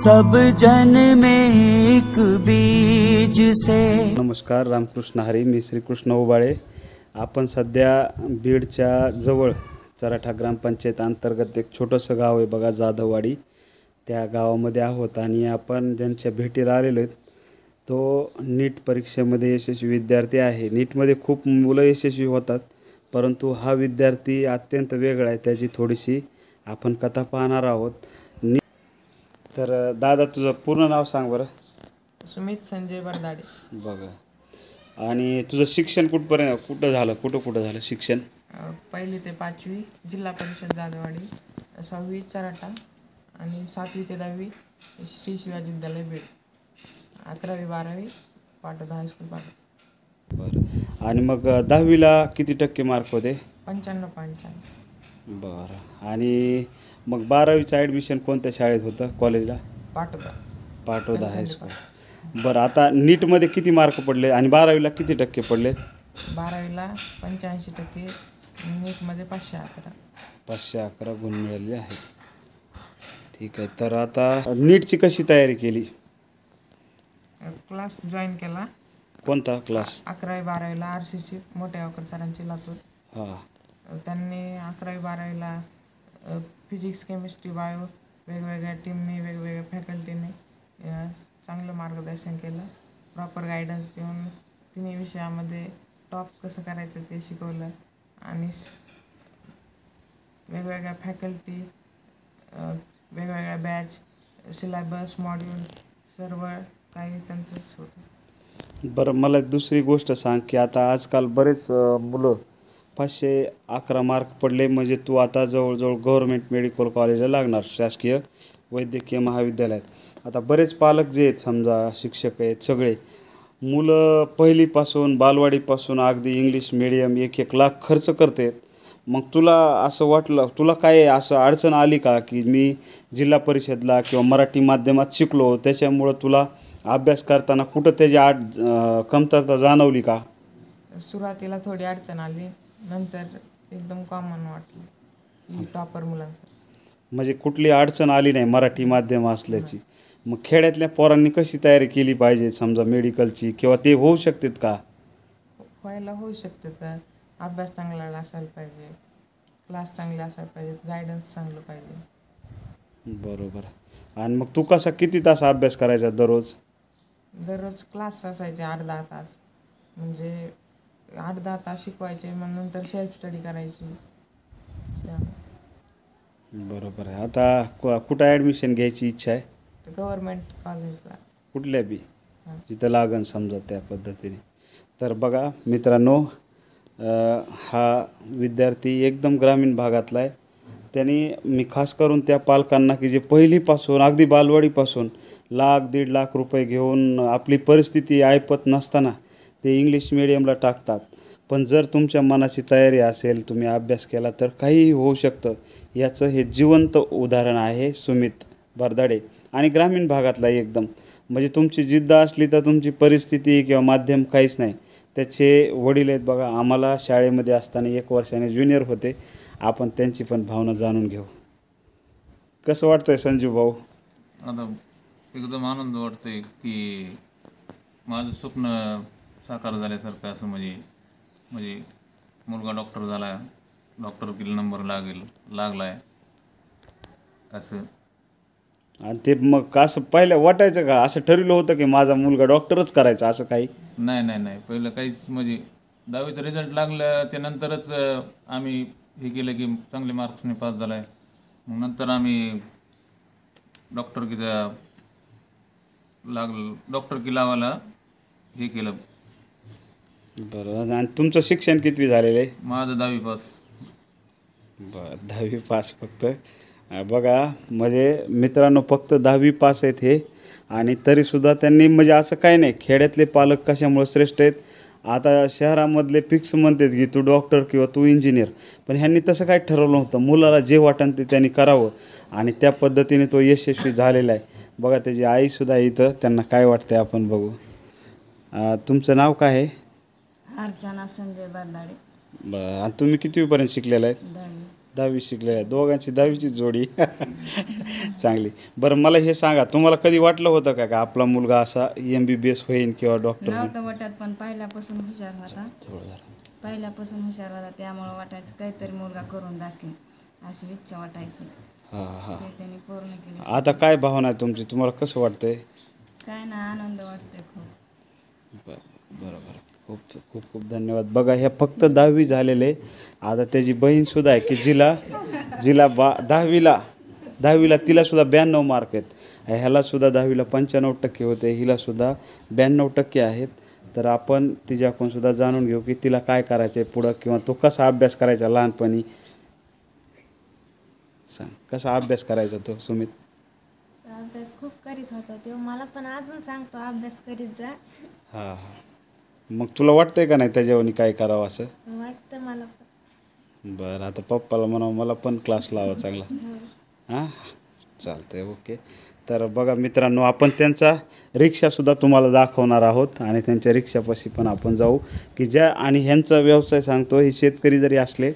सब जन में एक बीज से। नमस्कार, रामकृष्ण हरी. मी श्रीकृष्ण उबाळे. आपण सध्या बीडच्या जवळ चराठा ग्रामपंचायत अंतर्गत एक छोटंसं गाव आहे बघा, जाधववाडी. त्या गावामध्ये आहोत आणि आपण ज्यांच्या भेटीला आलेलो आहेत तो नीट परीक्षेमध्ये यशस्वी विद्यार्थी आहे. नीटमध्ये खूप मुलं यशस्वी होतात, परंतु हा विद्यार्थी अत्यंत वेगळा आहे. त्याची थोडीशी आपण कथा पाहणार आहोत. तर दादा, तुझं पूर्ण नाव सांग बरं. सुमित संजय बरदाडे. बघा, आणि तुझं शिक्षण कुठं झालं शिक्षण? 1ली ते 5वी जिल्हा परिषद जाधववाडी, 6वी चराठा आणि 7वी ते 10वी श्री शिवाजी विद्यालय बीड, 11वी 12वी पाटोदा हायस्कूल पाटोदा. बरं, आणि मग 10वीला किती टक्के मार्क होते? 95.4. बरं, आणि मग 12वीचं ॲडमिशन कोणत्या शाळेत होतं, कॉलेजला? पाटोदा हायस्कूल. बरं, आता नीटमध्ये किती मार्क पडले आणि 12वीला किती टक्के पडले? 12वीला 85%, नीटमध्ये 511. 511 गुण मिळाले आहेत. ठीक आहे. तर आता नीटची कशी तयारी केली? क्लास जॉईन केला. कोणता क्लास? 11वी 12वीला RCC मोठ्या गावकर सरांची लातूर. हां. त्यांनी 11वी 12वीला फिजिक्स, केमिस्ट्री, बायो वेगवेगळ्या टीमने, वेगवेगळ्या फॅकल्टीने चांगलं मार्गदर्शन केलं. प्रॉपर गायडन्स देऊन तिन्ही विषयामध्ये टॉप कसं करायचं ते शिकवलं. आणि वेगवेगळ्या फॅकल्टी, वेगवेगळ्या बॅच, सिलेबस, मॉड्यूल सर्व काही त्यांचंच होतं. बरं, मला दुसरी गोष्ट सांग की आता आजकाल बरेच मुलं 511 मार्क पडले म्हणजे तू आता जवळजवळ गव्हर्मेंट मेडिकल कॉलेजला लागणार, शासकीय वैद्यकीय महाविद्यालयात. आता बरेच पालक जे आहेत, समजा शिक्षक आहेत, सगळे मुलं पहिलीपासून बालवाडीपासून अगदी इंग्लिश मिडियम 1-1 लाख खर्च करतात. मग तुला असं वाटलं, तुला काय असं अडचण आली का की मी जिल्हा परिषदला किंवा मराठी माध्यमात शिकलो त्याच्यामुळं तुला अभ्यास करताना कुठं त्याची कमतरता जाणवली का? सुरुवातीला थोडी अडचण आली, नंतर एकदम कॉमन वाटलं टॉपर मुलांचं. म्हणजे कुठली अडचण आली नाही मराठी माध्यम असल्याची. मग खेड्यातल्या पोरांनी कशी तयारी केली पाहिजे, समजा मेडिकलची, किंवा ते होऊ शकतात का? व्हायला होऊ शकते. तर अभ्यास चांगला असायला पाहिजे, क्लास चांगले असायला पाहिजेत, गायडन्स चांगलं पाहिजे. बरोबर. आणि मग तू किती तास अभ्यास करायचा दररोज? दररोज क्लास असायचे 8-10 तास, म्हणजे 8-10 तास शिकवायचे, मग नंतर सेल्फ स्टडी करायची. बरोबर आहे. आता कुठं ॲडमिशन घ्यायची इच्छा आहे? गव्हर्मेंट कॉलेजला, कुठल्या बी जिथं लागन समजा त्या पद्धतीने. तर बघा मित्रांनो, हा विद्यार्थी एकदम ग्रामीण भागातला आहे. त्यांनी, मी खास करून त्या पालकांना की जे पहिलीपासून अगदी बालवाडीपासून 1-1.5 लाख रुपये घेऊन आपली परिस्थिती ऐपत नसताना ते इंग्लिश मिडियमला टाकतात. पण जर तुमच्या मनाची तयारी असेल, तुम्ही अभ्यास केला तर काहीही होऊ शकतं. याचं हे जिवंत उदाहरण आहे सुमित बरदाडे. आणि ग्रामीण भागातला एकदम, म्हणजे तुमची जिद्द असली तर तुमची परिस्थिती किंवा माध्यम काहीच नाही. त्याचे वडील आहेत बघा, आम्हाला शाळेमध्ये असताना 1 वर्षाने ज्युनियर होते. आपण त्यांची पण भावना जाणून घेऊ. कसं वाटतंय संजू भाऊ? आता एकदम आनंद वाटतंय की माझं स्वप्न साकार झाल्यासारखं. असं म्हणजे मुलगा डॉक्टर झाला, डॉक्टरकीला नंबर लागला आहे असं. आणि ते मग असं पहिलं वाटायचं का, असं ठरवलं होतं की माझा मुलगा डॉक्टरच करायचा असं काही? नाही, पहिलं काहीच. 10वीचा रिझल्ट लागल्याच्या नंतरच आम्ही हे केलं की चांगले मार्क्सने पास झाला आहे. मग नंतर आम्ही डॉक्टरकी लावायला हे केलं. बरं, आणि तुमचं शिक्षण कितवी झालेलं आहे? माझं 10वी पास. बरं, 10वी पास फक्त. बघा, म्हणजे मित्रांनो फक्त 10वी पास आहेत हे. आणि तरीसुद्धा त्यांनी, म्हणजे असं काही नाही, खेड्यातले पालक कशामुळे श्रेष्ठ आहेत. आता शहरामधले फिक्स म्हणतात की तू डॉक्टर किंवा तू इंजिनियर, पण ह्यांनी तसं काय ठरवलं नव्हतं. मुलाला जे वाटेल ते त्यांनी करावं आणि त्या पद्धतीने तो यशस्वी झालेला आहे. बघा, त्याची आईसुद्धा इथं, त्यांना काय वाटतं आपण बघू. तुमचं नाव काय आहे? अर्चना संजय बरदाडे. बरं, आणि तुम्ही कितवीपर्यंत शिकलेला आहे? 10वी. 10वी शिकलेले आहे, दोघांची 10वीची जोडी चांगली. बरं मला हे सांगा, तुम्हाला कधी वाटलं होतं का का आपला मुलगा असा MBBS होईल किंवा डॉक्टर होईल? नव्हतं वाटत, पण पहिल्यापासून हुशार होता. पहिल्यापासून हुशार होता, त्यामुळे वाटायचं काहीतरी मुलगा करून दाखवेल अशी इच्छा वाटायची. हां हां. ते त्यांनी पूर्ण केली. आता काय भावना आहे तुमची, तुम्हाला कसं वाटतंय? काय ना, आनंद वाटतोय खूप. बरोबर. खूप खूप खूप धन्यवाद. बघा ह्या फक्त 10वी झालेले. आता त्याची बहीणसुद्धा आहे की जिला 10वीला तिलासुद्धा 92 मार्क आहेत. ह्यालासुद्धा 10वीला 95% होते, हिलासुद्धा 92% आहेत. तर आपण तिच्याकडून सुद्धा जाणून घेऊ की तिला काय करायचं आहे पुढं, किंवा तो कसा अभ्यास करायचा लहानपणी. सांग कसा अभ्यास करायचा तो सुमित? अभ्यास खूप करीत होता तो, मला पण अजून सांगतो अभ्यास करीत जा. हां हां. मग तुला वाटतंय का नाही त्याच्यावरनी काय करावं असं? वाटतं मला पण. बरं आता पप्पाला म्हणावं मला पण क्लास लावा चांगला. हां चालतंय, ओके. तर बघा मित्रांनो, आपण त्यांचा रिक्षासुद्धा तुम्हाला दाखवणार आहोत आणि त्यांच्या रिक्षापाशी पण आपण जाऊ की आणि ह्यांचा व्यवसाय सांगतो. हे शेतकरी जरी असले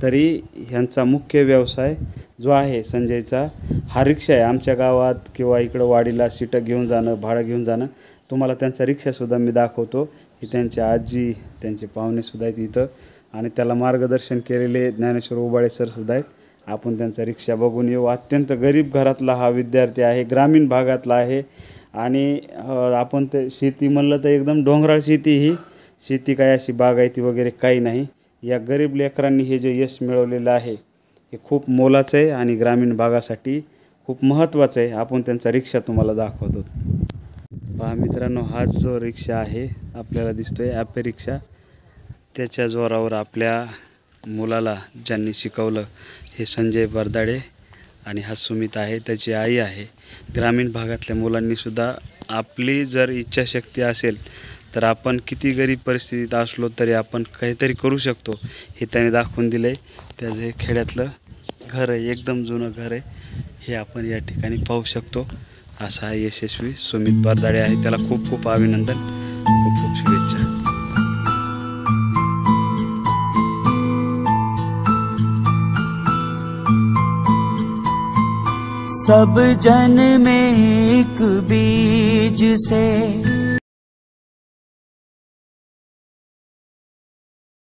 तरी ह्यांचा मुख्य व्यवसाय जो आहे संजयचा हा रिक्षा आहे. आमच्या गावात किंवा इकडं वाडीला सीटं घेऊन जाणं, भाडं घेऊन जाणं. तुम्हाला त्यांचा रिक्षासुद्धा मी दाखवतो. ही त्यांची आजी, त्यांचे पाहुणेसुद्धा आहेत इथं आणि त्याला मार्गदर्शन केलेले ज्ञानेश्वर उबाळे सरसुद्धा आहेत. आपण त्यांचा रिक्षा बघून येऊ. अत्यंत गरीब घरातला हा विद्यार्थी आहे, ग्रामीण भागातला आहे आणि आपण ते शेती म्हणलं तर एकदम डोंगराळ शेती. ही शेती काय अशी बागायती वगैरे काही नाही. या गरीब लेकरांनी हे जे यश मिळवलेलं आहे हे खूप मोलाचं आहे आणि ग्रामीण भागासाठी खूप महत्त्वाचं आहे. आपण त्यांचा रिक्षा तुम्हाला दाखवतो. पहा मित्रांनो, हा जो रिक्षा आहे आपल्याला दिसतोय ॲपे रिक्षा, त्याच्या जोरावर आपल्या मुलाला ज्यांनी शिकवलं हे संजय बरदाडे आणि हा सुमित आहे, त्याची आई आहे. ग्रामीण भागातल्या मुलांनीसुद्धा आपली जर इच्छाशक्ती असेल तर आपण किती गरीब परिस्थितीत असलो तरी आपण काहीतरी करू शकतो हे त्याने दाखवून दिलं आहे. त्याचं हे खेड्यातलं घर आहे, एकदम जुनं घर आहे, हे आपण या ठिकाणी पाहू शकतो. असा हा यशस्वी सुमित बरदाडे आहे. त्याला खूप खूप अभिनंदन, खूप खूप शुभेच्छा. सब जन में एक बीज से